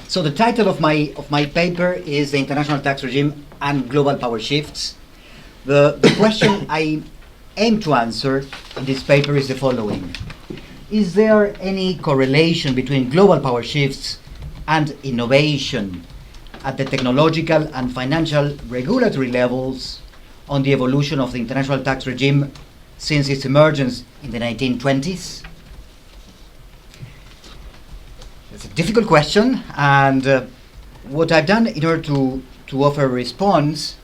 So the title of my paper is The International Tax Regime and Global Power Shifts. The question I aim to answer in this paper is the following. Is there any correlation between global power shifts and innovation at the technological and financial regulatory levels on the evolution of the international tax regime since its emergence in the 1920s? It's a difficult question, and what I've done in order to offer a response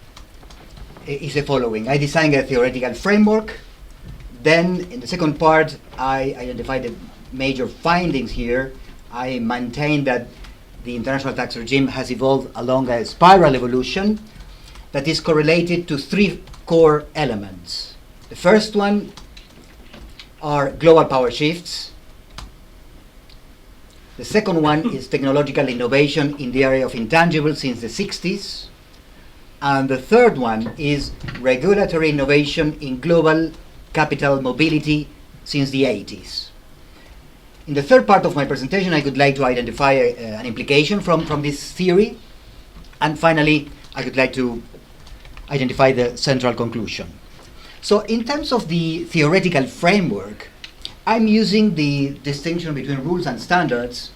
is the following. I designed a theoretical framework. Then, in the second part, I identified the major findings here. I maintain that the international tax regime has evolved along a spiral evolution that is correlated to three core elements. The first one are global power shifts. The second one is technological innovation in the area of intangibles since the 60s. And the third one is regulatory innovation in global capital mobility since the 80s. In the third part of my presentation, I would like to identify an implication from this theory. And finally, I would like to identify the central conclusion. So in terms of the theoretical framework, I'm using the distinction between rules and standards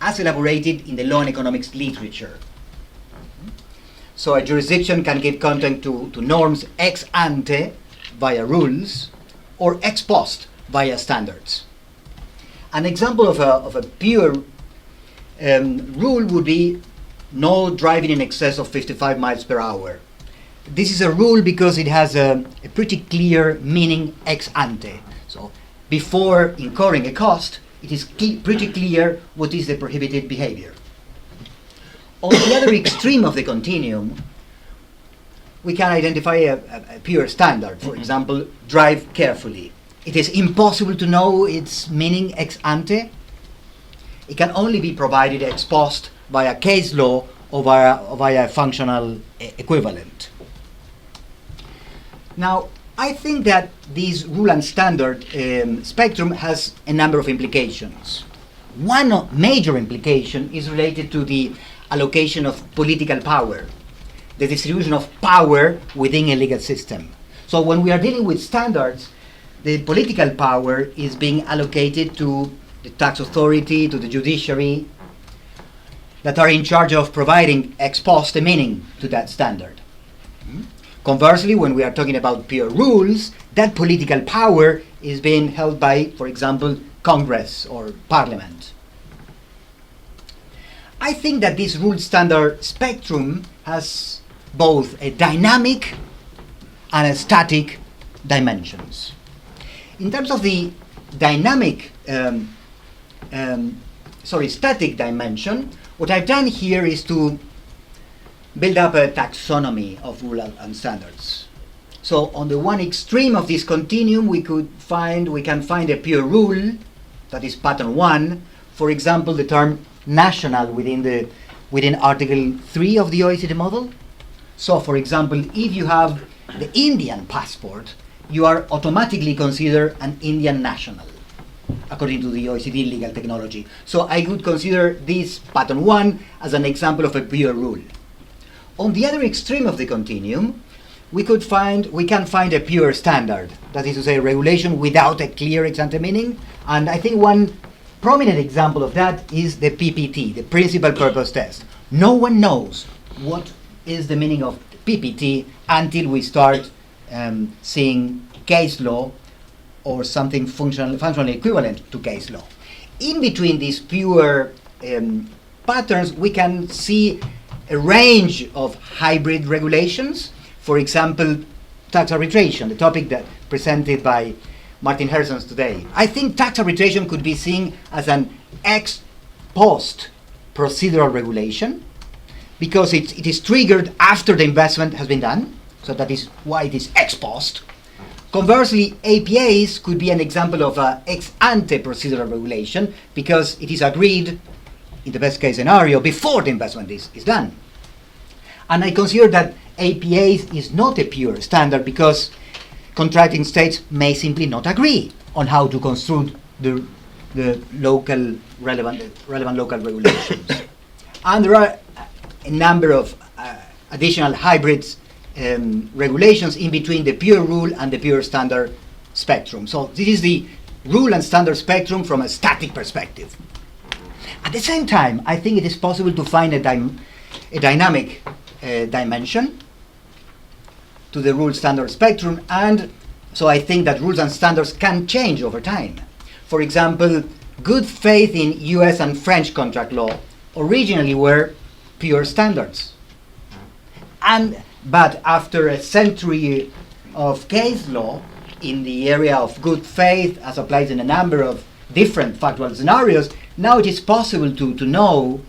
as elaborated in the law and economics literature. So a jurisdiction can give content to norms ex ante via rules or ex post via standards. An example of a pure rule would be no driving in excess of 55 miles per hour. This is a rule because it has a pretty clear meaning ex ante. So before incurring a cost, it is pretty clear what is the prohibited behavior. On the other extreme of the continuum, we can identify a pure standard. For example, drive carefully. It is impossible to know its meaning ex ante. It can only be provided ex post via case law or via functional equivalent. Now, I think that this rule and standard spectrum has a number of implications. One major implication is related to the allocation of political power, the distribution of power within a legal system. So when we are dealing with standards, the political power is being allocated to the tax authority, to the judiciary, that are in charge of providing ex post a meaning to that standard. Conversely, when we are talking about pure rules, that political power is being held by, for example, Congress or Parliament. I think that this rule standard spectrum has both a dynamic and a static dimensions. In terms of the dynamic, static dimension, what I've done here is to build up a taxonomy of rules and standards. So on the one extreme of this continuum, we can find a pure rule, that is pattern 1. For example, the term national within Article 3 of the OECD model. So for example, if you have the Indian passport, you are automatically considered an Indian national, according to the OECD legal technology. So I would consider this pattern 1 as an example of a pure rule. On the other extreme of the continuum, we can find a pure standard, that is to say, regulation without a clear ex ante meaning. And I think one prominent example of that is the PPT, the Principal Purpose Test. No one knows what is the meaning of PPT until we start seeing case law or something functionally equivalent to case law. In between these pure patterns, we can see a range of hybrid regulations. For example, tax arbitration, the topic that presented by Martin Hersons today. I think tax arbitration could be seen as an ex post procedural regulation because it is triggered after the investment has been done. So that is why it is ex post. Conversely, APAs could be an example of an ex ante procedural regulation because it is agreed in the best case scenario before the investment is done. And I consider that APAs is not a pure standard because contracting states may simply not agree on how to construe the local relevant local regulations. And there are a number of additional hybrids regulations in between the pure rule and the pure standard spectrum. So this is the rule and standard spectrum from a static perspective. At the same time, I think it is possible to find a dynamic dimension to the rule standard spectrum, and so I think that rules and standards can change over time. For example, good faith in US and French contract law originally were pure standards. But after a century of case law in the area of good faith, as applies in a number of different factual scenarios, now it is possible to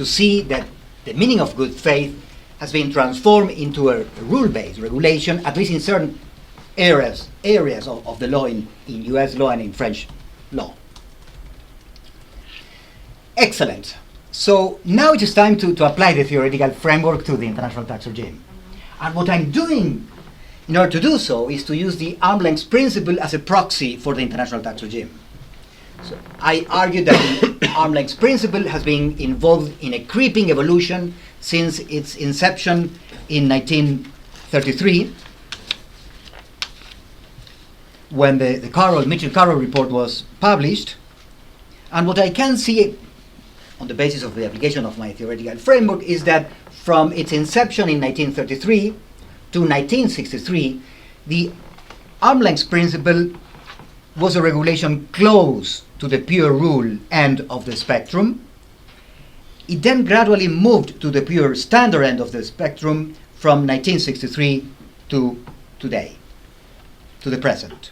see that the meaning of good faith has been transformed into a rule-based regulation, at least in certain areas of the law in US law and in French law. Excellent. So now it is time to apply the theoretical framework to the international tax regime. And what I'm doing in order to do so is to use the arm's length principle as a proxy for the international tax regime. So I argue that the arm's length principle has been involved in a creeping evolution since its inception in 1933, when the Mitchell-Carroll report was published. And what I can see on the basis of the application of my theoretical framework is that from its inception in 1933 to 1963, the arm's length principle was a regulation close to the pure rule end of the spectrum. It then gradually moved to the pure standard end of the spectrum from 1963 to today, to the present.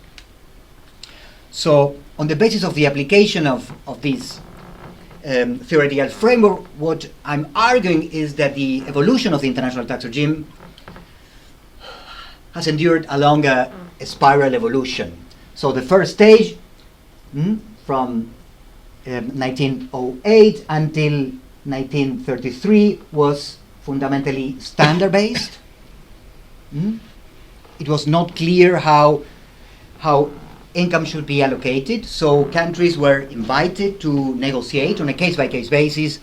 So on the basis of the application of this theoretical framework, what I'm arguing is that the evolution of the international tax regime has endured along a spiral evolution. So the first stage, from 1908 until 1933, was fundamentally standard-based. It was not clear how income should be allocated, so countries were invited to negotiate on a case-by-case basis,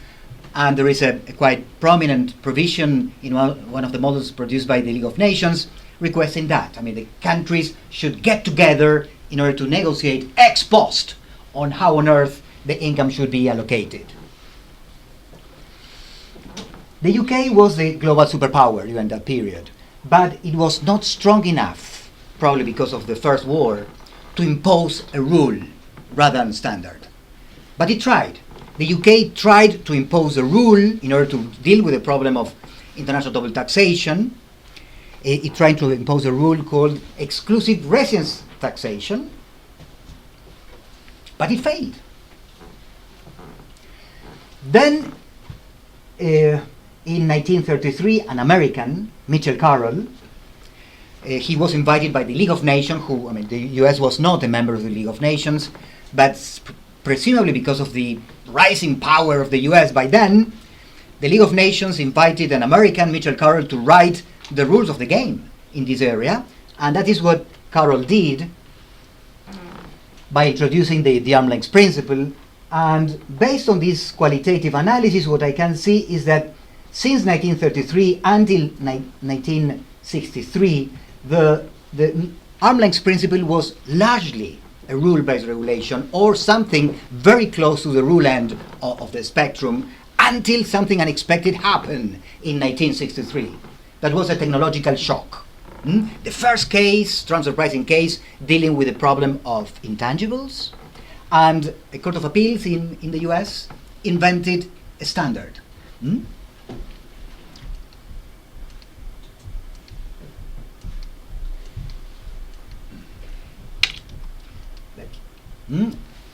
and there is a quite prominent provision in one of the models produced by the League of Nations requesting that. I mean, the countries should get together in order to negotiate ex post on how on earth the income should be allocated. The UK was the global superpower during that period, but it was not strong enough, probably because of the First War, to impose a rule rather than standard. But it tried. The UK tried to impose a rule in order to deal with the problem of international double taxation. It tried to impose a rule called exclusive residence taxation, but it failed. Then, in 1933, an American, Mitchell-Carroll, he was invited by the League of Nations, the US was not a member of the League of Nations, but presumably because of the rising power of the US by then, the League of Nations invited an American, Mitchell-Carroll, to write the rules of the game in this area, and that is what Carroll did by introducing the arm's length principle. And based on this qualitative analysis, what I can see is that since 1933 until 1963, the arm's length principle was largely a rule-based regulation, or something very close to the rule end of the spectrum, until something unexpected happened in 1963. That was a technological shock. The first case, transfer pricing case, dealing with the problem of intangibles, and a court of appeals in the US invented a standard.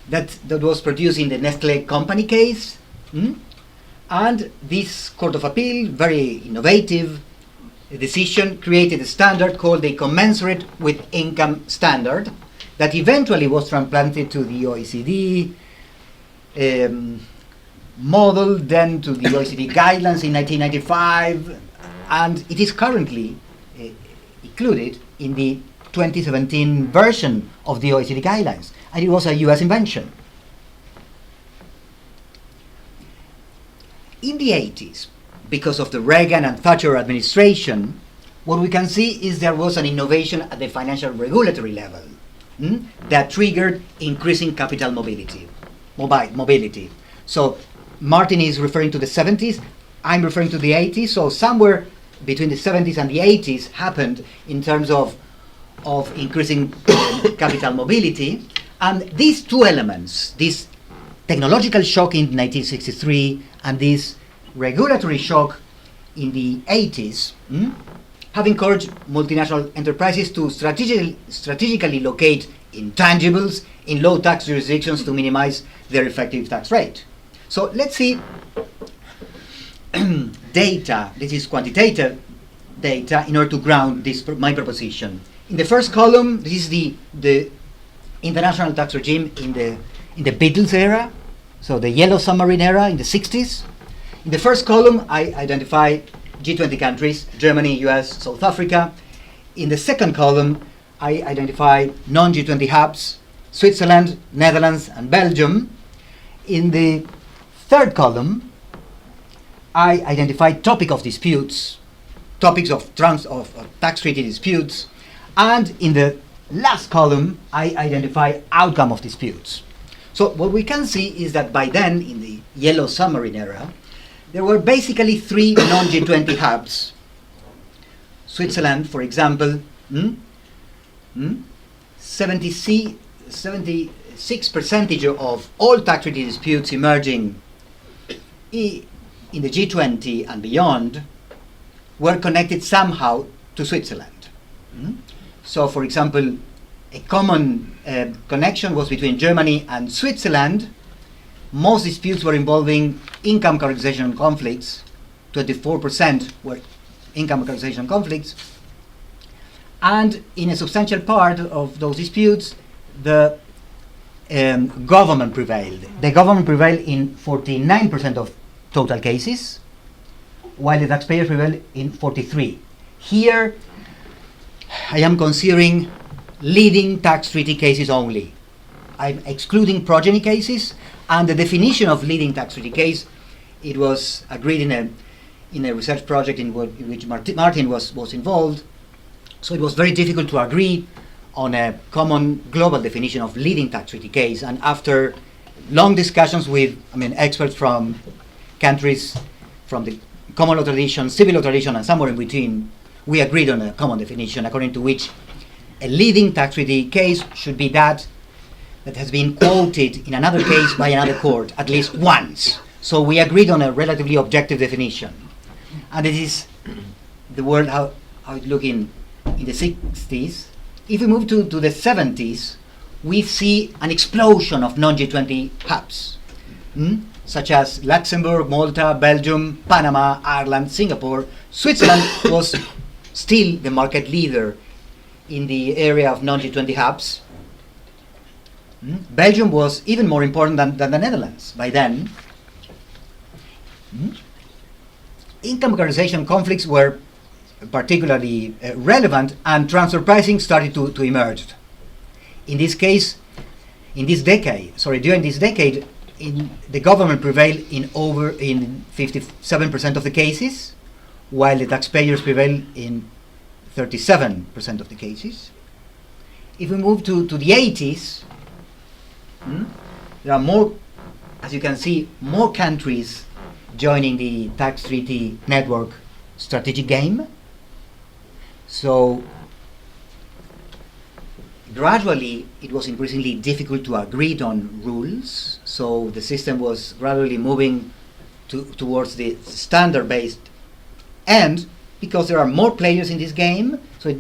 That was produced in the Nestle company case. And this court of appeal, very innovative decision, created a standard called the commensurate with income standard that eventually was transplanted to the OECD model, then to the OECD guidelines in 1995, and it is currently included in the 2017 version of the OECD guidelines, and it was a US invention. In the 80s, because of the Reagan and Thatcher administration, what we can see is there was an innovation at the financial regulatory level that triggered increasing capital mobility. So Martin is referring to the 70s, I'm referring to the 80s, so somewhere between the 70s and the 80s happened in terms of increasing capital mobility. And these two elements, this technological shock in 1963 and this regulatory shock in the 80s, have encouraged multinational enterprises to strategically locate intangibles in low tax jurisdictions to minimize their effective tax rate. So let's see data. This is quantitative data in order to ground this my proposition. In the first column, this is the international tax regime in the Beatles era, so the yellow submarine era in the 60s. In the first column, I identify G20 countries, Germany, US, South Africa. In the second column, I identify non-G20 hubs, Switzerland, Netherlands, and Belgium. In the third column, I identify topics of disputes, topics of tax treaty disputes. And in the last column, I identify outcome of disputes. So what we can see is that by then, in the yellow submarine era, there were basically three non-G20 hubs. Switzerland, for example, 76% of all tax treaty disputes emerging in the G20 and beyond were connected somehow to Switzerland. So, for example, a common connection was between Germany and Switzerland. Most disputes were involving income characterization conflicts. 24% were income characterization conflicts. And in a substantial part of those disputes, the government prevailed. The government prevailed in 49% of total cases, while the taxpayers prevailed in 43%. Here, I am considering leading tax treaty cases only. I'm excluding progeny cases, and the definition of leading tax treaty case, it was agreed in a research project in which Martin was involved. So it was very difficult to agree on a common global definition of leading tax treaty case. And after long discussions with experts from countries from the common law tradition, civil law tradition, and somewhere in between, we agreed on a common definition according to which a leading tax treaty case should be that has been quoted in another case by another court at least once. So we agreed on a relatively objective definition. And it is the world how it looked in the 60s. If we move to the 70s, we see an explosion of non-G20 hubs, such as Luxembourg, Malta, Belgium, Panama, Ireland, Singapore. Switzerland was still the market leader in the area of non-G20 hubs. Belgium was even more important than the Netherlands by then. Income characterization conflicts were particularly relevant, and transfer pricing started to emerge. In this case, during this decade, the government prevailed in 57% of the cases, while the taxpayers prevailed in 37% of the cases. If we move to the 80s, there are more, as you can see, more countries joining the tax treaty network strategic game. So gradually it was increasingly difficult to agree on rules. So the system was gradually moving towards the standard-based end, because there are more players in this game. So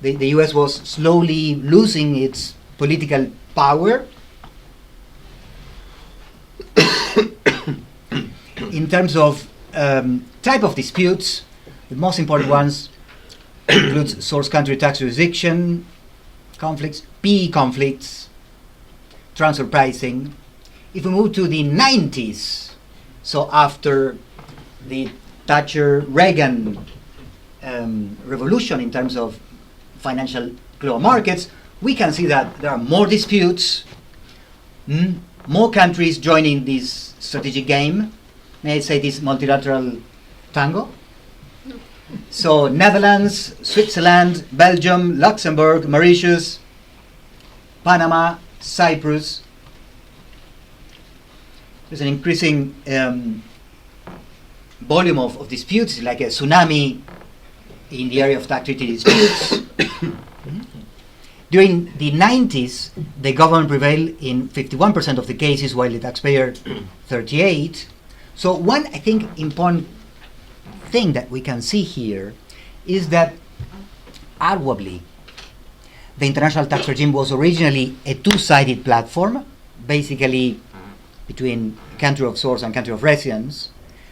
the US was slowly losing its political power. In terms of type of disputes, the most important ones include source country tax jurisdiction conflicts, PE conflicts, transfer pricing. If we move to the 90s, so after the Thatcher-Reagan revolution in terms of financial global markets, we can see that there are more disputes, more countries joining this strategic game, may I say this multilateral tango? So Netherlands, Switzerland, Belgium, Luxembourg, Mauritius, Panama, Cyprus. There's an increasing volume of disputes, like a tsunami in the area of tax treaty disputes. During the 90s, the government prevailed in 51% of the cases, while the taxpayer 38. So one, I think, important thing that we can see here is that arguably the international tax regime was originally a two-sided platform, basically between country of source and country of residence,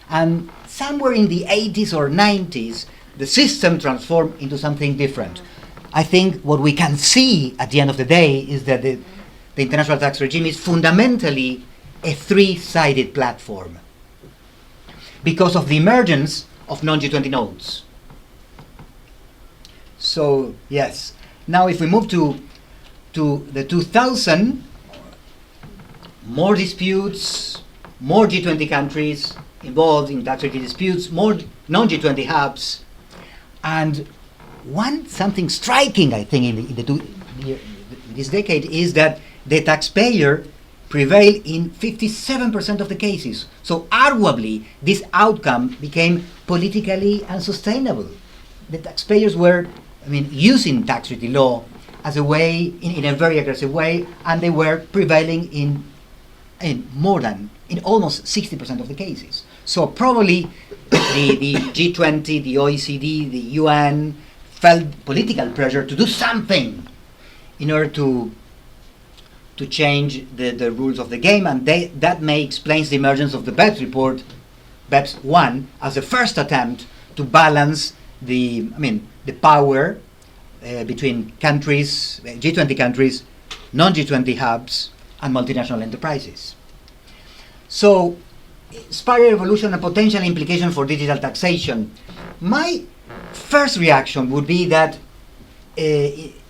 and somewhere in the 80s or 90s the system transformed into something different. I think what we can see at the end of the day is that the international tax regime is fundamentally a three-sided platform because of the emergence of non-G20 nodes. So yes, now if we move to the 2000, more disputes, more G20 countries involved in tax treaty disputes, more non-G20 hubs, and something striking, I think, in this decade is that the taxpayer prevailed in 57% of the cases. So arguably, this outcome became politically unsustainable. The taxpayers were, using tax treaty law as a way, in a very aggressive way, and they were prevailing in almost 60% of the cases. So probably the G20, the OECD, the UN felt political pressure to do something in order to change the rules of the game, and that may explain the emergence of the BEPS report, BEPS 1, as the first attempt to balance the power between countries, G20 countries, non-G20 hubs, and multinational enterprises. So, spiral evolution and potential implication for digital taxation. My first reaction would be that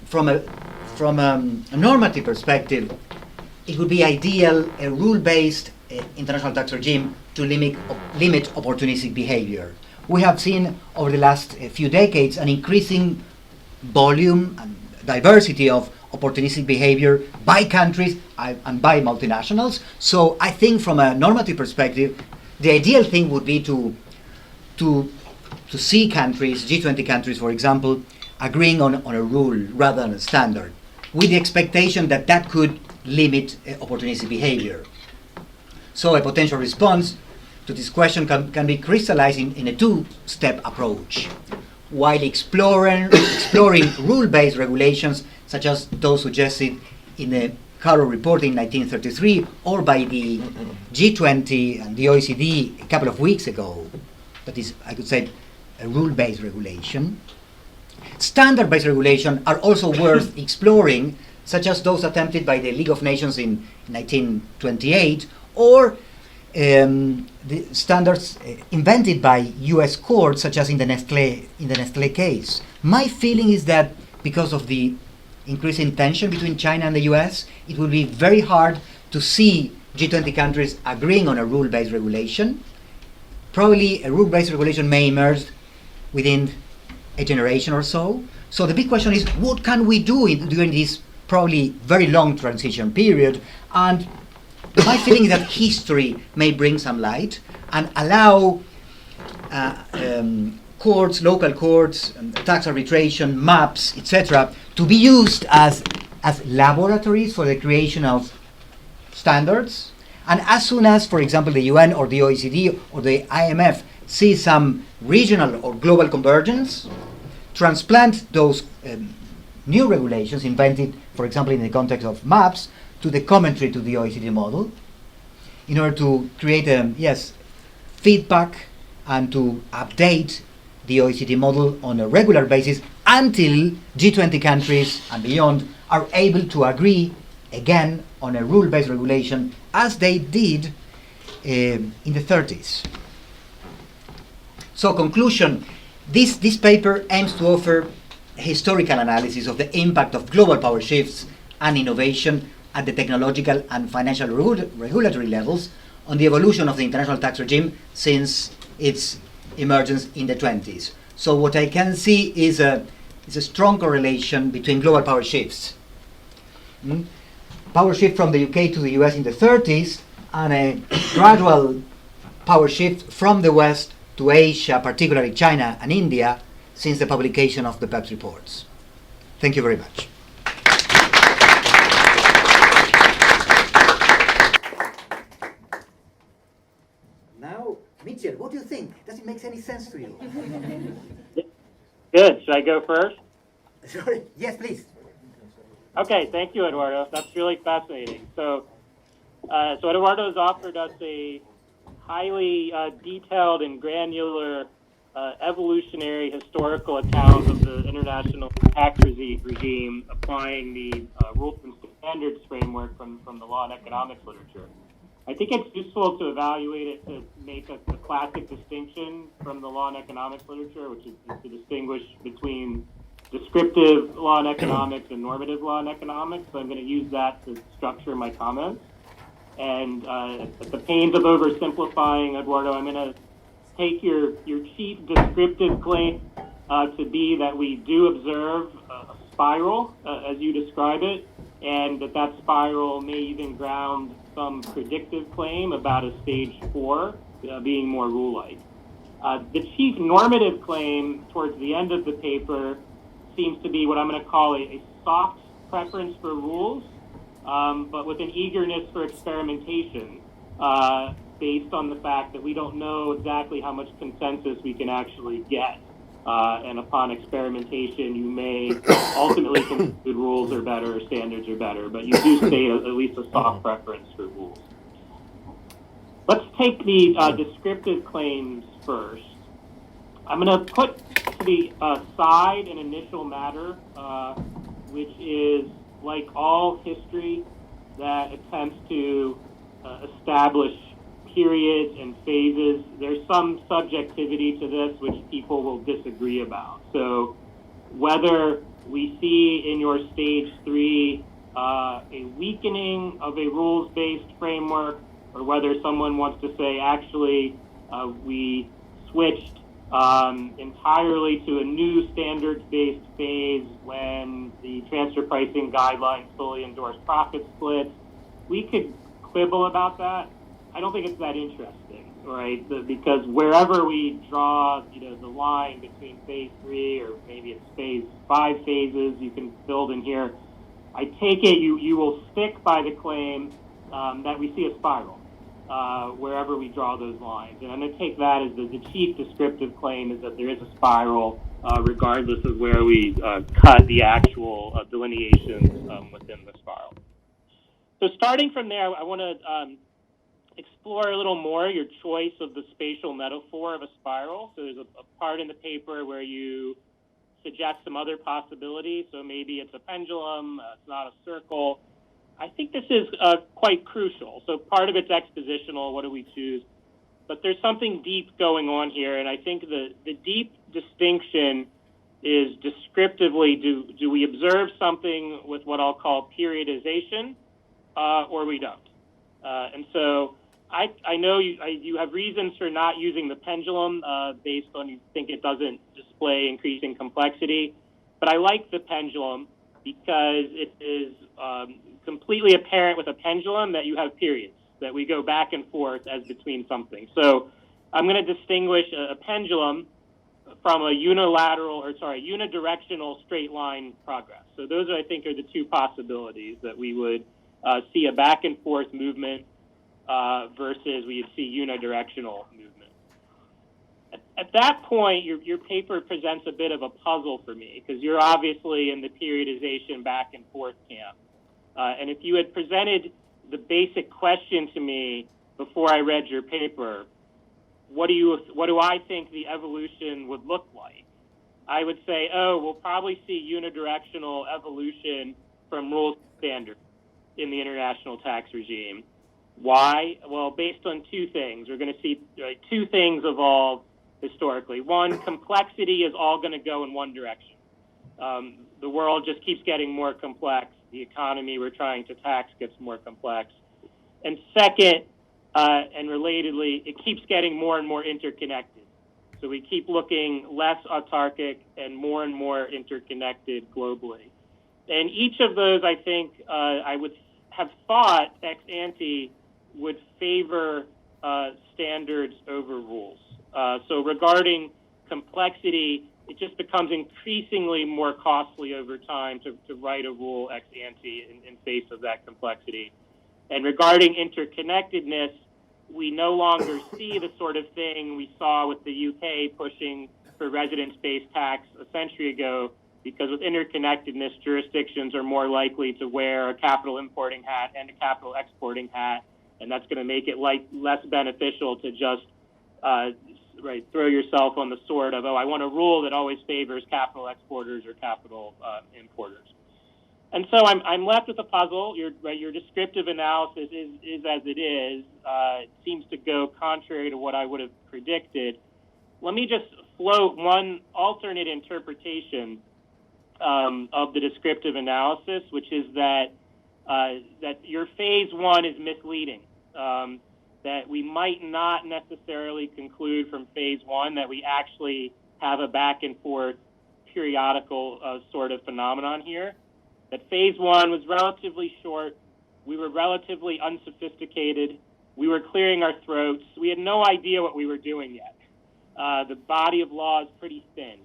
from a normative perspective, it would be ideal a rule-based international tax regime to limit opportunistic behavior. We have seen over the last few decades an increasing volume and diversity of opportunistic behavior by countries and by multinationals. So I think from a normative perspective, the ideal thing would be to see countries, G20 countries, for example, agreeing on a rule rather than a standard, with the expectation that that could limit opportunistic behavior. So a potential response to this question can be crystallized in a two-step approach. While exploring rule-based regulations, such as those suggested in the Caro report in 1933, or by the G20 and the OECD a couple of weeks ago, that is, I could say, a rule-based regulation. Standard-based regulation are also worth exploring, such as those attempted by the League of Nations in 1928, or the standards invented by US courts, such as in the Nestlé case. My feeling is that because of the increasing tension between China and the US, it will be very hard to see G20 countries agreeing on a rule-based regulation. Probably a rule-based regulation may emerge within a generation or so. So the big question is, what can we do during this probably very long transition period? And my feeling is that history may bring some light and allow courts, local courts, tax arbitration, maps, etc., to be used as laboratories for the creation of standards. And as soon as, for example, the UN or the OECD or the IMF see some regional or global convergence, transplant those new regulations invented, for example, in the context of maps, to the commentary to the OECD model, in order to create feedback and to update the OECD model on a regular basis until G20 countries and beyond are able to agree again on a rule-based regulation as they did in the 30s. So conclusion, this paper aims to offer a historical analysis of the impact of global power shifts and innovation at the technological and financial regulatory levels on the evolution of the international tax regime since its emergence in the 20s. So what I can see is a strong correlation between global power shifts. Power shift from the UK to the US in the 30s, and a gradual power shift from the West to Asia, particularly China and India, since the publication of the PEPS reports. Thank you very much. Now, Mitchell, what do you think? Does it make any sense to you? Good. Should I go first? Sorry. Yes, please. Okay. Thank you, Eduardo. That's really fascinating. So Eduardo has offered us a highly detailed and granular evolutionary historical account of the international tax regime applying the rules and standards framework from the law and economics literature. I think it's useful to evaluate it to make a classic distinction from the law and economics literature, which is to distinguish between descriptive law and economics and normative law and economics. So I'm going to use that to structure my comments. And at the pains of oversimplifying, Eduardo, I'm going to take your chief descriptive claim to be that we do observe a spiral, as you describe it, and that spiral may even ground some predictive claim about a stage 4 being more rule-like. The chief normative claim towards the end of the paper seems to be what I'm going to call a soft preference for rules, but with an eagerness for experimentation based on the fact that we don't know exactly how much consensus we can actually get. And upon experimentation, you may ultimately conclude rules are better or standards are better, but you do state at least a soft preference for rules. Let's take the descriptive claims first. I'm going to put to the side an initial matter, which is, like all history that attempts to establish periods and phases, there's some subjectivity to this which people will disagree about. So whether we see in your stage 3 a weakening of a rules-based framework, or whether someone wants to say, actually, we switched entirely to a new standards-based phase when the transfer pricing guidelines fully endorse profit splits, we could quibble about that. I don't think it's that interesting, right? Because wherever we draw, the line between phase 3 or maybe it's phase 5 phases, you can build in here. I take it you will stick by the claim that we see a spiral wherever we draw those lines, and I'm going to take that as the chief descriptive claim is that there is a spiral regardless of where we cut the actual delineations within the spiral. So starting from there, I want to explore a little more your choice of the spatial metaphor of a spiral. So there's a part in the paper where you suggest some other possibilities. So maybe it's a pendulum, it's not a circle. I think this is quite crucial. So part of it's expositional, what do we choose? But there's something deep going on here, and I think the deep distinction is descriptively, do we observe something with what I'll call periodization, or we don't? And so I know you have reasons for not using the pendulum based on you think it doesn't display increasing complexity, but I like the pendulum because it is completely apparent with a pendulum that you have periods, that we go back and forth as between something. So I'm going to distinguish a pendulum from a unidirectional straight line progress. So those, I think, are the two possibilities that we would see a back and forth movement versus we would see unidirectional movement. At that point, your paper presents a bit of a puzzle for me because you're obviously in the periodization back and forth camp. And if you had presented the basic question to me before I read your paper, what do I think the evolution would look like? I would say, we'll probably see unidirectional evolution from rules standards in the international tax regime. Why? Well, based on two things. We're going to see two things evolve historically. One, complexity is all going to go in one direction. The world just keeps getting more complex. The economy we're trying to tax gets more complex. And second, and relatedly, it keeps getting more and more interconnected. So we keep looking less autarkic and more interconnected globally. And each of those, I think, I would have thought ex ante would favor standards over rules. So regarding complexity, it just becomes increasingly more costly over time to write a rule ex ante in face of that complexity. And regarding interconnectedness, we no longer see the sort of thing we saw with the UK pushing for residence-based tax a century ago, because with interconnectedness, jurisdictions are more likely to wear a capital importing hat and a capital exporting hat, and that's going to make it less beneficial to just throw yourself on the sword of, oh, I want a rule that always favors capital exporters or capital importers. And so I'm left with a puzzle. Your descriptive analysis is as it is. It seems to go contrary to what I would have predicted. Let me just float one alternate interpretation of the descriptive analysis, which is that your phase one is misleading. That we might not necessarily conclude from phase one that we actually have a back and forth periodical sort of phenomenon here. That phase one was relatively short. We were relatively unsophisticated. We were clearing our throats. We had no idea what we were doing yet. The body of law is pretty thin.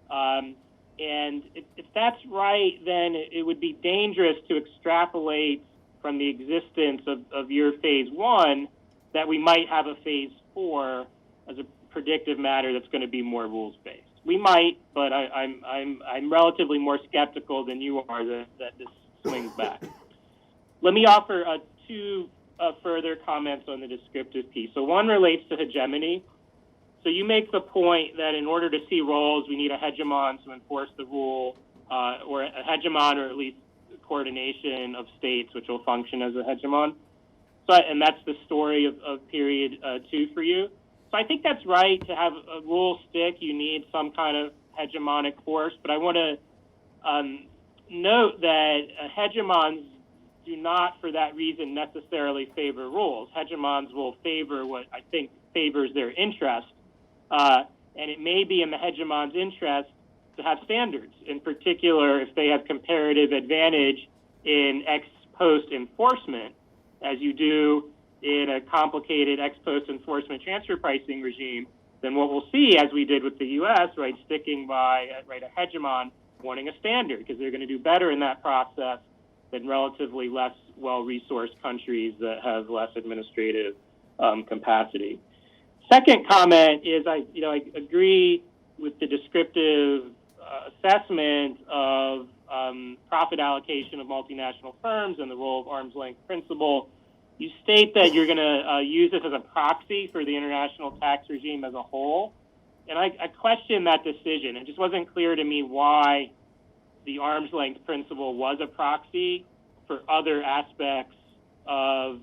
And if that's right, then it would be dangerous to extrapolate from the existence of your phase one that we might have a phase four as a predictive matter that's going to be more rules-based. We might, but I'm relatively more skeptical than you are that this swings back. Let me offer two further comments on the descriptive piece. So one relates to hegemony. So you make the point that in order to see roles, we need a hegemon to enforce the rule, or a hegemon, or at least coordination of states which will function as a hegemon. So, and that's the story of period two for you. So I think that's right. To have a rule stick, you need some kind of hegemonic force. But I want to note that hegemons do not, for that reason, necessarily favor rules. Hegemons will favor what I think favors their interest. And it may be in the hegemon's interest to have standards, in particular if they have comparative advantage in ex post enforcement, as you do in a complicated ex post enforcement transfer pricing regime. Then what we'll see, as we did with the U.S., right, sticking by a hegemon wanting a standard, because they're going to do better in that process than relatively less well-resourced countries that have less administrative capacity. Second comment is I agree with the descriptive assessment of profit allocation of multinational firms and the role of arm's length principle. You state that you're going to use this as a proxy for the international tax regime as a whole. And I question that decision. It just wasn't clear to me why the arm's length principle was a proxy for other aspects of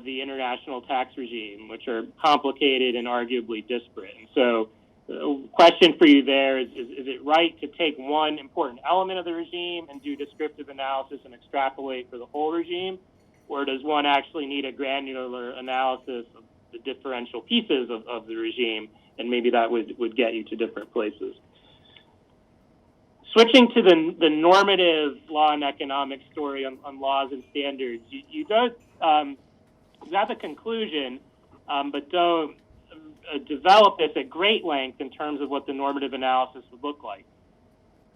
the international tax regime, which are complicated and arguably disparate. And so the question for you there is it right to take one important element of the regime and do descriptive analysis and extrapolate for the whole regime? Or does one actually need a granular analysis of the differential pieces of the regime, and maybe that would get you to different places? Switching to the normative law and economics story on laws and standards, you have a conclusion, but don't develop this at great length in terms of what the normative analysis would look like.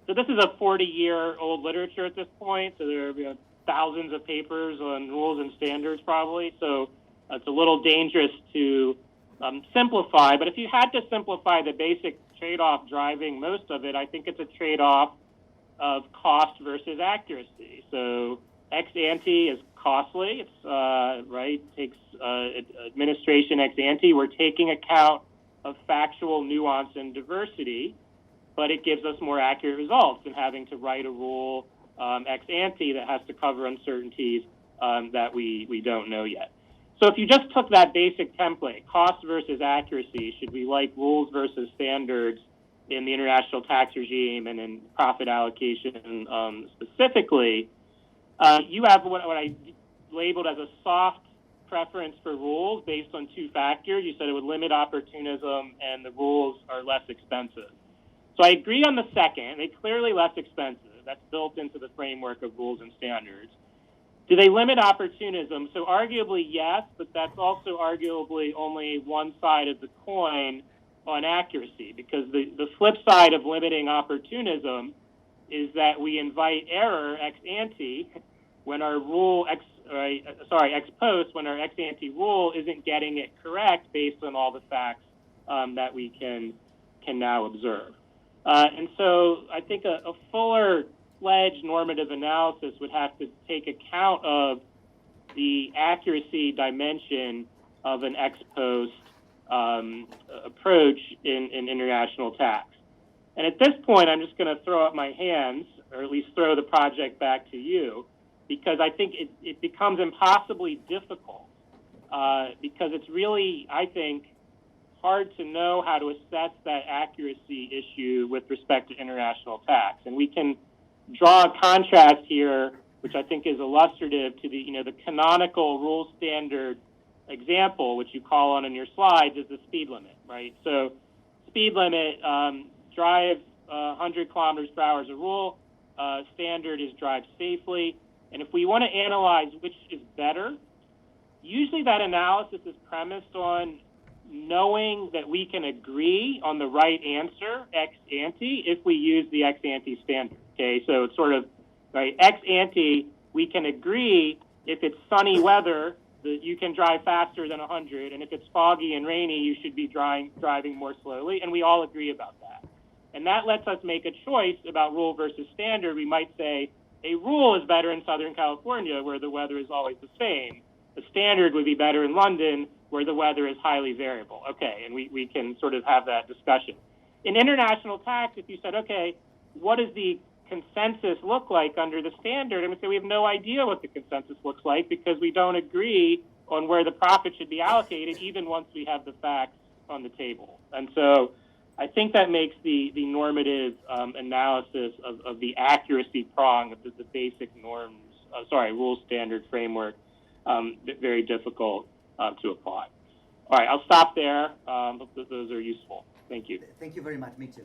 So this is a 40-year-old literature at this point, so there are thousands of papers on rules and standards probably, so it's a little dangerous to simplify. But if you had to simplify the basic trade-off driving most of it, I think it's a trade-off of cost versus accuracy. So ex ante is costly. It's takes administration ex ante. We're taking account of factual nuance and diversity, but it gives us more accurate results than having to write a rule ex ante that has to cover uncertainties that we don't know yet. So if you just took that basic template, cost versus accuracy, should we like rules versus standards in the international tax regime and in profit allocation specifically, you have what I labeled as a soft preference for rules based on two factors. You said it would limit opportunism and the rules are less expensive. So I agree on the second. They're clearly less expensive. That's built into the framework of rules and standards. Do they limit opportunism? So arguably yes, but that's also arguably only one side of the coin on accuracy, because the flip side of limiting opportunism is that we invite error ex ante when our rule ex post, when our ex ante rule isn't getting it correct based on all the facts that we can now observe. And so I think a fuller-fledged normative analysis would have to take account of the accuracy dimension of an ex post approach in international tax. And at this point, I'm just going to throw up my hands, or at least throw the project back to you, because I think it becomes impossibly difficult because it's really, I think, hard to know how to assess that accuracy issue with respect to international tax. And we can draw a contrast here, which I think is illustrative to the canonical rule standard example, which you call on in your slides, is the speed limit, right? So speed limit, drive 100 kilometers per hour is a rule. Standard is drive safely. And if we want to analyze which is better, usually that analysis is premised on knowing that we can agree on the right answer ex ante if we use the ex ante standard. Okay, so it's sort of right ex ante. We can agree if it's sunny weather that you can drive faster than 100, and if it's foggy and rainy, you should be driving more slowly. And we all agree about that. And that lets us make a choice about rule versus standard. We might say a rule is better in Southern California, where the weather is always the same. The standard would be better in London, where the weather is highly variable. Okay, and we can sort of have that discussion. In international tax, if you said, okay, what does the consensus look like under the standard? I would say we have no idea what the consensus looks like because we don't agree on where the profit should be allocated, even once we have the facts on the table. And so I think that makes the normative analysis of the accuracy prong of the basic norms, rule standard framework very difficult to apply. All right, I'll stop there. Hope that those are useful. Thank you. Thank you very much, Mitchell.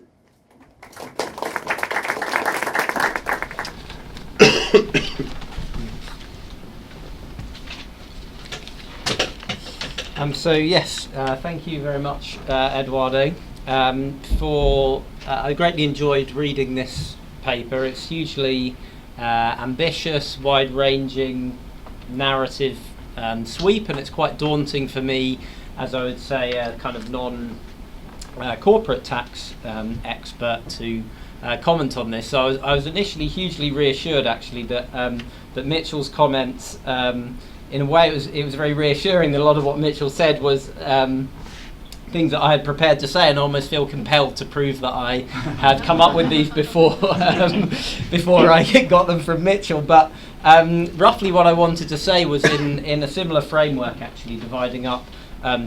So yes, thank you very much, Eduardo. I greatly enjoyed reading this paper. It's hugely ambitious, wide-ranging narrative sweep, and it's quite daunting for me, as I would say, a kind of non-corporate tax expert to comment on this. So I was initially hugely reassured, actually, that Mitchell's comments, in a way, it was very reassuring that a lot of what Mitchell said was things that I had prepared to say, and I almost feel compelled to prove that I had come up with these before I got them from Mitchell. But roughly what I wanted to say was in a similar framework, actually, dividing up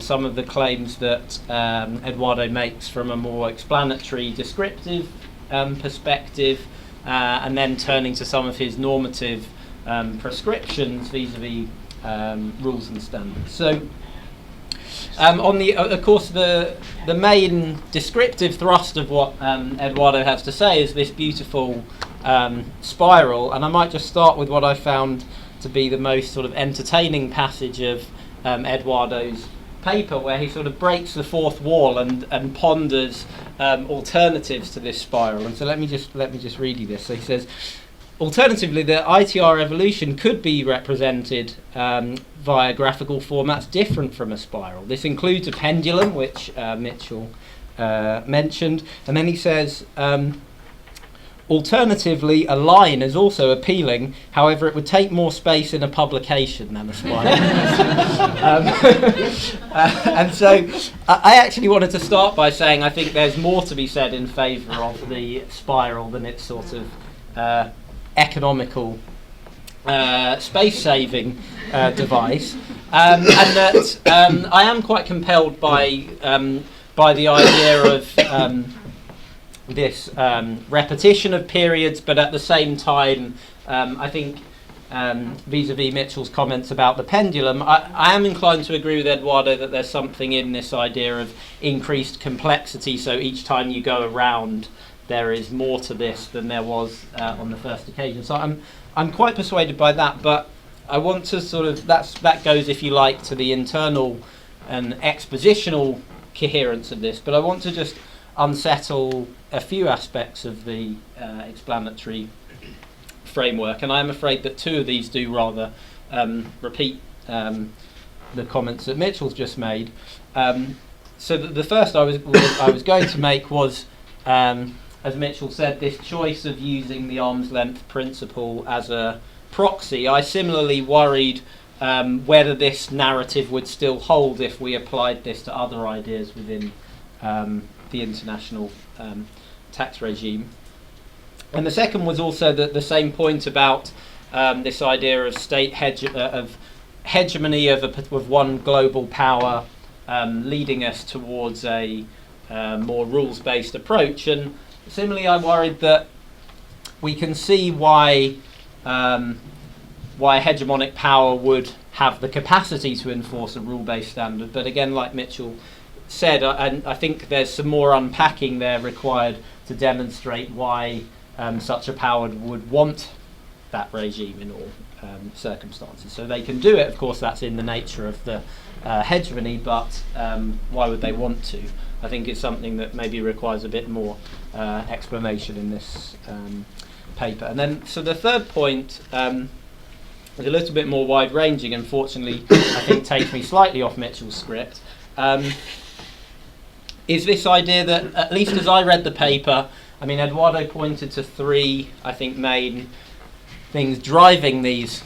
some of the claims that Eduardo makes from a more explanatory, descriptive perspective, and then turning to some of his normative prescriptions vis-a-vis rules and standards. So of course, the main descriptive thrust of what Eduardo has to say is this beautiful spiral, and I might just start with what I found to be the most sort of entertaining passage of Eduardo's paper, where he sort of breaks the fourth wall and ponders alternatives to this spiral. And so let me just read you this. So he says, alternatively, the ITR evolution could be represented via graphical formats different from a spiral. This includes a pendulum, which Mitchell mentioned, and then he says, alternatively, a line is also appealing. However, it would take more space in a publication than a spiral. And so I actually wanted to start by saying I think there's more to be said in favour of the spiral than its sort of economical space-saving device, and that I am quite compelled by the idea of this repetition of periods, but at the same time, I think vis-a-vis Mitchell's comments about the pendulum, I am inclined to agree with Eduardo that there's something in this idea of increased complexity, so each time you go around there is more to this than there was on the first occasion. So I'm quite persuaded by that, but I want to sort of, that goes, if you like, to the internal and expositional coherence of this, but I want to just unsettle a few aspects of the explanatory framework, and I'm afraid that two of these do rather repeat the comments that Mitchell's just made. So the first I was going to make was, as Mitchell said, this choice of using the arm's length principle as a proxy. I similarly worried whether this narrative would still hold if we applied this to other ideas within the international tax regime. And the second was also the same point about this idea of state hegemony of one global power leading us towards a more rules-based approach. And similarly, I worried that we can see why hegemonic power would have the capacity to enforce a rule-based standard. But again, like Mitchell said, I think there's some more unpacking there required to demonstrate why such a power would want that regime in all circumstances. So they can do it, of course, that's in the nature of the hegemony, but why would they want to? I think it's something that maybe requires a bit more explanation in this paper. And then, so the third point is a little bit more wide-ranging, unfortunately, I think takes me slightly off Mitchell's script, is this idea that, at least as I read the paper, I mean, Eduardo pointed to three, I think, main things driving these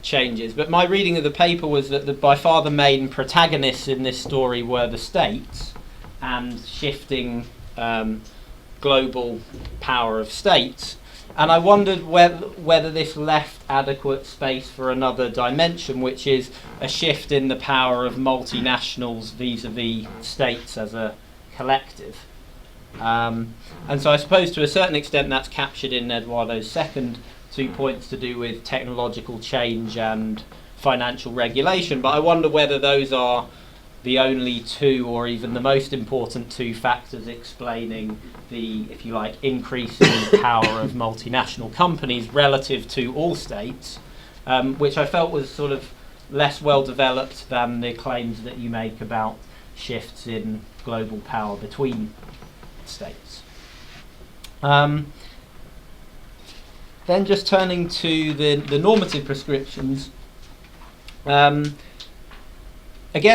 changes, but my reading of the paper was that by far the main protagonists in this story were the states and shifting global power of states. And I wondered whether this left adequate space for another dimension, which is a shift in the power of multinationals vis-a-vis states as a collective. And so I suppose to a certain extent that's captured in Eduardo's second 2 points to do with technological change and financial regulation, but I wonder whether those are the only two, or even the most important two factors explaining the, if you like, increase in the power of multinational companies relative to all states, which I felt was sort of less well developed than the claims that you make about shifts in global power between states. Then just turning to the normative prescriptions, again,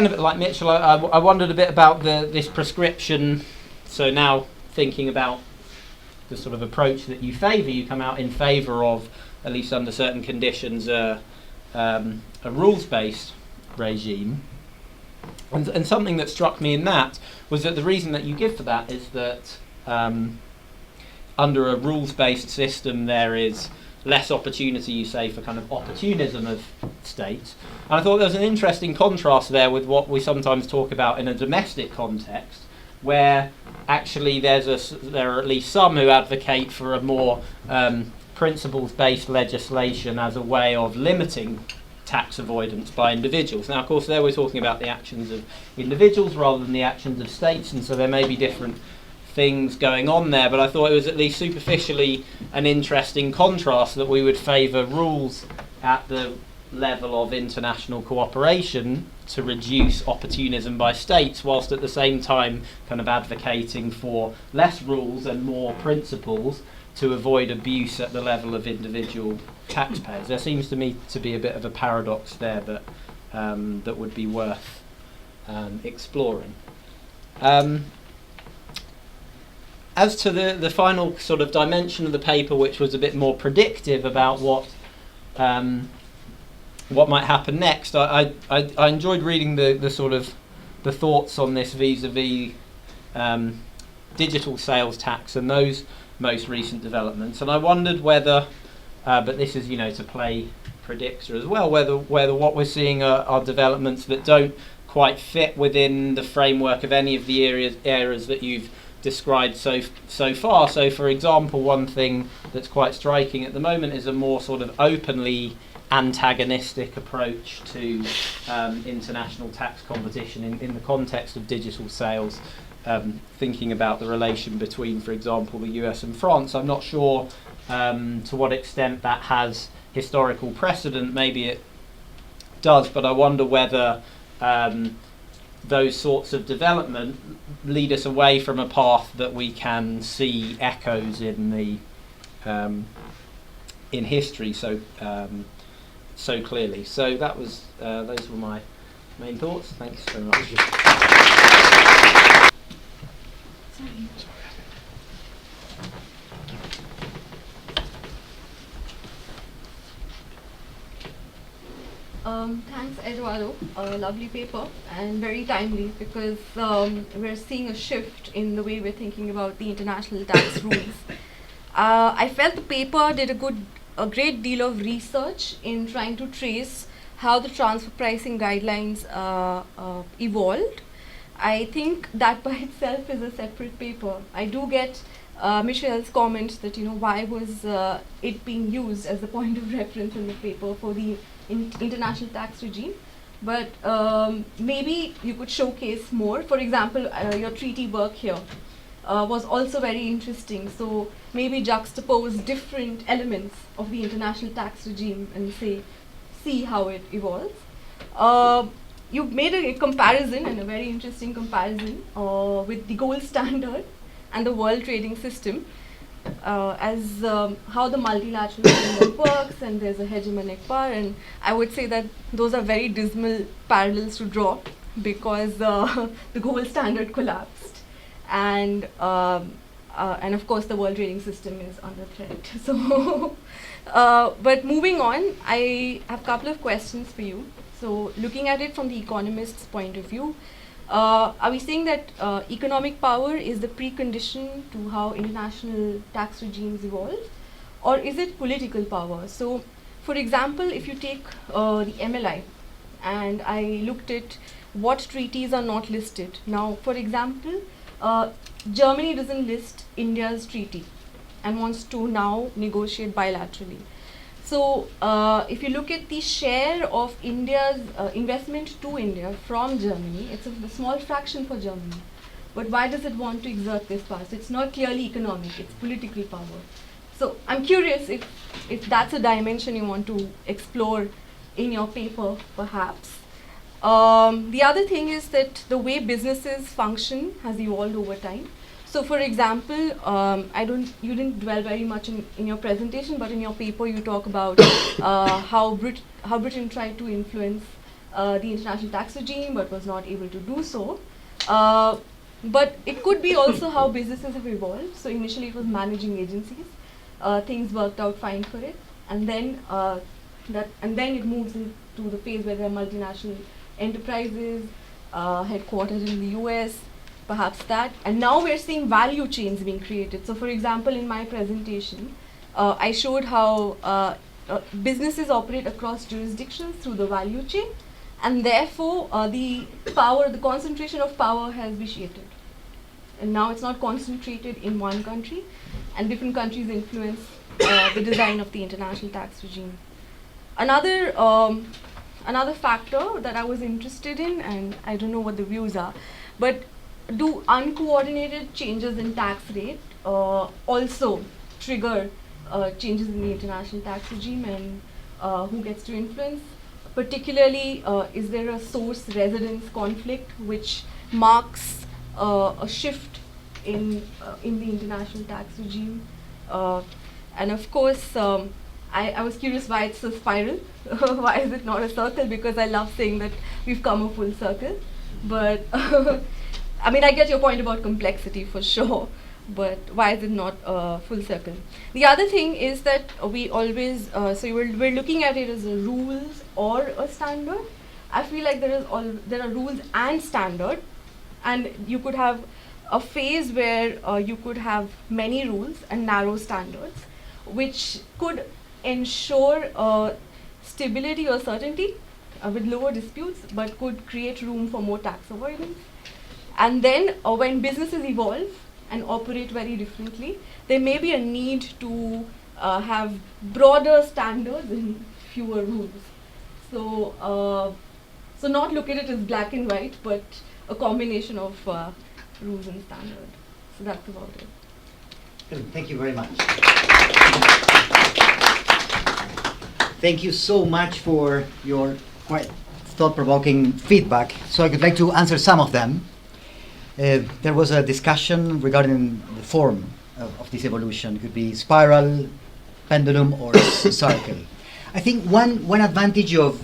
a bit like Mitchell, I wondered a bit about this prescription. So now thinking about the sort of approach that you favour, you come out in favour of, at least under certain conditions, a rules-based regime. And something that struck me in that was that the reason that you give for that is that under a rules-based system there is less opportunity, you say, for kind of opportunism of states. And I thought there was an interesting contrast there with what we sometimes talk about in a domestic context, where actually there are at least some who advocate for a more principles-based legislation as a way of limiting tax avoidance by individuals. Now, of course, there we're talking about the actions of individuals rather than the actions of states, and so there may be different things going on there, but I thought it was at least superficially an interesting contrast that we would favour rules at the level of international cooperation to reduce opportunism by states, whilst at the same time kind of advocating for less rules and more principles to avoid abuse at the level of individual taxpayers. There seems to me to be a bit of a paradox there that that would be worth exploring. As to the final sort of dimension of the paper, which was a bit more predictive about what might happen next, I enjoyed reading the sort of the thoughts on this vis-a-vis digital sales tax and those most recent developments, and I wondered whether, but this is, you know, to play predictor as well, whether what we're seeing are developments that don't quite fit within the framework of any of the areas that you've described so far. So, for example, one thing that's quite striking at the moment is a more sort of openly antagonistic approach to international tax competition in the context of digital sales. Thinking about the relation between, for example, the US and France, I'm not sure to what extent that has historical precedent. Maybe it does, but I wonder whether those sorts of development lead us away from a path that we can see echoes in the in history so clearly. So that was those were my main thoughts. Thanks very much. Thanks, Eduardo. Lovely paper and very timely because we're seeing a shift in the way we're thinking about the international tax rules. I felt the paper did a great deal of research in trying to trace how the transfer pricing guidelines evolved. I think that by itself is a separate paper. I do get Michelle's comment that why was it being used as the point of reference in the paper for the international tax regime, but maybe you could showcase more. For example, your treaty work here was also very interesting. So maybe juxtapose different elements of the international tax regime and see how it evolves. You've made a comparison, and a very interesting comparison, with the gold standard and the world trading system as how the multilateral framework works, and there's a hegemonic power. And I would say that those are very dismal parallels to draw because the gold standard collapsed, and of course the world trading system is under threat. So, but moving on, I have a couple of questions for you. So, looking at it from the economist's point of view, are we saying that economic power is the precondition to how international tax regimes evolve, or is it political power? So, for example, if you take the MLI, and I looked at what treaties are not listed. Now, for example, Germany doesn't list India's treaty and wants to now negotiate bilaterally. So, if you look at the share of India's investment to India from Germany, it's a small fraction for Germany. But why does it want to exert this power? So it's not clearly economic, it's political power. So I'm curious if that's a dimension you want to explore in your paper, perhaps. The other thing is that the way businesses function has evolved over time. So, for example, you didn't dwell very much in your presentation, but in your paper you talk about how Britain tried to influence the international tax regime, but was not able to do so. But it could be also how businesses have evolved. So initially it was managing agencies, things worked out fine for it, and then it moves into the phase where there are multinational enterprises headquartered in the US. Perhaps that, and now we're seeing value chains being created. So, for example, in my presentation, I showed how businesses operate across jurisdictions through the value chain, and therefore the concentration of power has vitiated. And now it's not concentrated in one country, and different countries influence the design of the international tax regime. Another factor that I was interested in, and I don't know what the views are, but do uncoordinated changes in tax rate also trigger changes in the international tax regime, and who gets to influence? Particularly, is there a source-residence conflict which marks a shift in the international tax regime? And of course, I was curious why it's a spiral. Why is it not a circle? Because I love saying that we've come a full circle, but I mean, I get your point about complexity for sure, but why is it not a full circle? The other thing is that we always, we're looking at it as a rules or a standard. I feel like there are rules and standard, and you could have a phase where you could have many rules and narrow standards, which could ensure stability or certainty with lower disputes, but could create room for more tax avoidance. And then when businesses evolve and operate very differently, there may be a need to have broader standards and fewer rules. So not look at it as black and white, but a combination of rules and standards. So that's about it. Thank you very much. Thank you so much for your quite thought-provoking feedback. So I would like to answer some of them. There was a discussion regarding the form of this evolution. It could be spiral, pendulum, or circle. I think one advantage of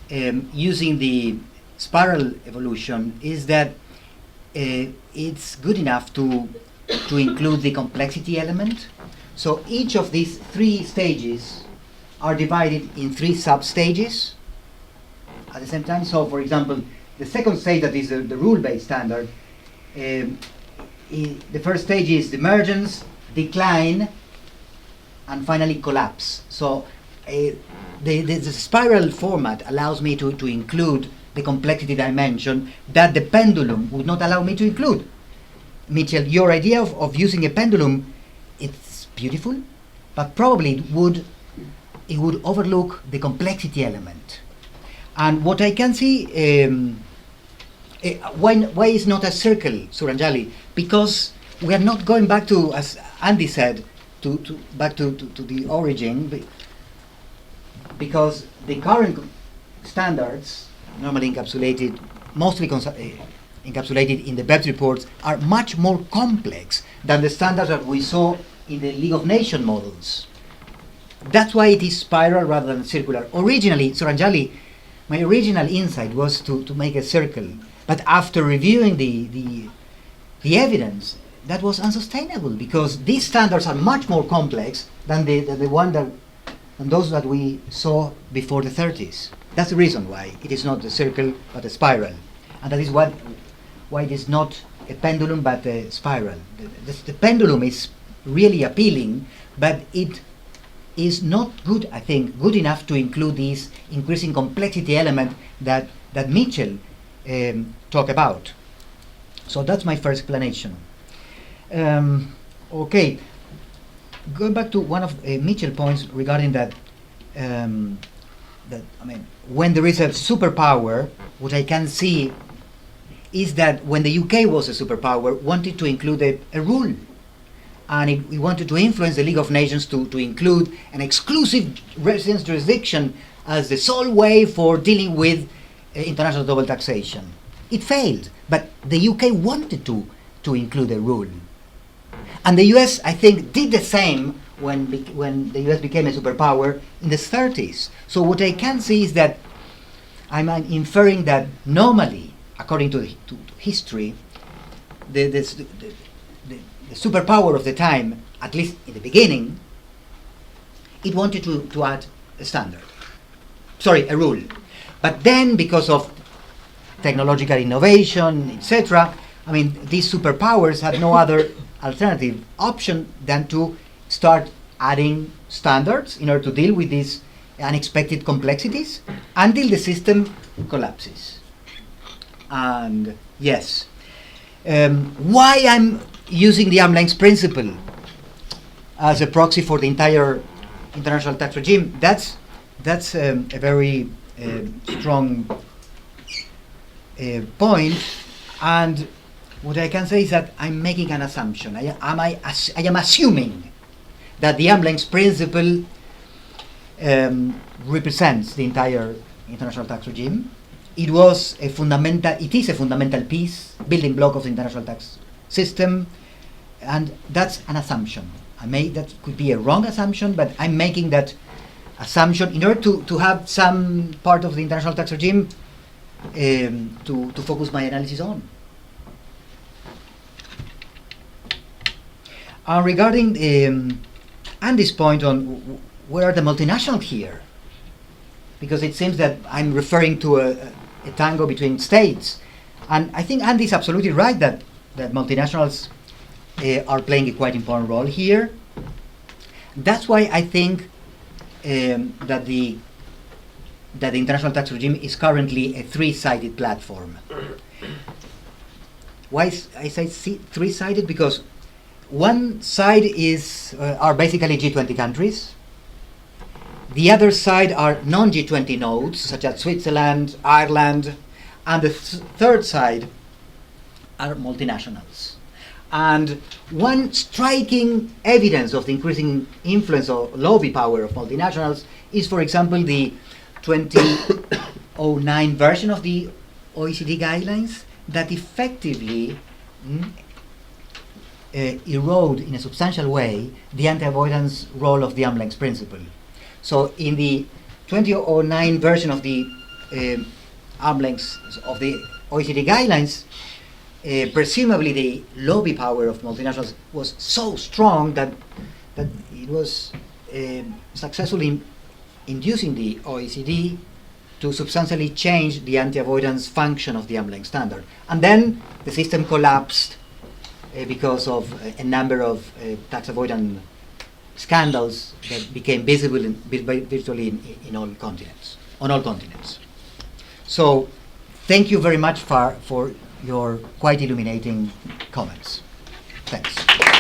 using the spiral evolution is that it's good enough to include the complexity element. So each of these three stages are divided in three sub-stages at the same time. So, for example, the second stage, that is the rule-based standard, the first stage is emergence, decline, and finally collapse. So the spiral format allows me to include the complexity dimension that the pendulum would not allow me to include. Mitchell, your idea of using a pendulum, it's beautiful, but probably it would overlook the complexity element. And what I can see, why is not a circle, Suranjali? Because we are not going back to, as Andy said, back to the origin, because the current standards, normally encapsulated, mostly encapsulated in the BEPS reports, are much more complex than the standards that we saw in the League of Nations models. That's why it is spiral rather than circular. Originally, Suranjali, my original insight was to make a circle, but after reviewing the evidence, that was unsustainable, because these standards are much more complex than those that we saw before the 30s. That's the reason why it is not a circle but a spiral, and that is why it is not a pendulum but a spiral. The pendulum is really appealing, but it is not good, I think, good enough to include this increasing complexity element that Mitchell talked about. So that's my first explanation. Okay, going back to one of Mitchell's points regarding that, when there is a superpower, what I can see is that when the UK was a superpower, wanted to include a rule. And we wanted to influence the League of Nations to include an exclusive residence jurisdiction as the sole way for dealing with international double taxation. It failed, but the UK wanted to include a rule. And the US, I think, did the same when the US became a superpower in the 30s. So what I can see is that I'm inferring that normally, according to history, the superpower of the time, at least in the beginning, it wanted to add a rule. But then, because of technological innovation, etc., these superpowers had no other alternative option than to start adding standards in order to deal with these unexpected complexities until the system collapses. And yes, why I'm using the arm's length principle as a proxy for the entire international tax regime, that's a very strong point. And what I can say is that I'm making an assumption. I am assuming that the arm's length principle represents the entire international tax regime. It is a fundamental piece, building block of the international tax system, and that's an assumption. That could be a wrong assumption, but I'm making that assumption in order to have some part of the international tax regime to focus my analysis on. Regarding Andy's point on where are the multinationals here, because it seems that I'm referring to a tango between states, and I think Andy's absolutely right that multinationals are playing a quite important role here. That's why I think that the international tax regime is currently a three-sided platform. I say three-sided? Because one side are basically G20 countries. The other side are non-G20 nodes, such as Switzerland, Ireland, and the third side are multinationals. And one striking evidence of the increasing influence or lobby power of multinationals is, for example, the 2009 version of the OECD guidelines that effectively erode in a substantial way the anti-avoidance role of the arm's length principle. So in the 2009 version of the arm's length of the OECD guidelines, presumably the lobby power of multinationals was so strong that it was successful in inducing the OECD to substantially change the anti-avoidance function of the arm's length standard. And then the system collapsed because of a number of tax avoidance scandals that became visible virtually in all continents, on all continents. So thank you very much for your quite illuminating comments. Thanks.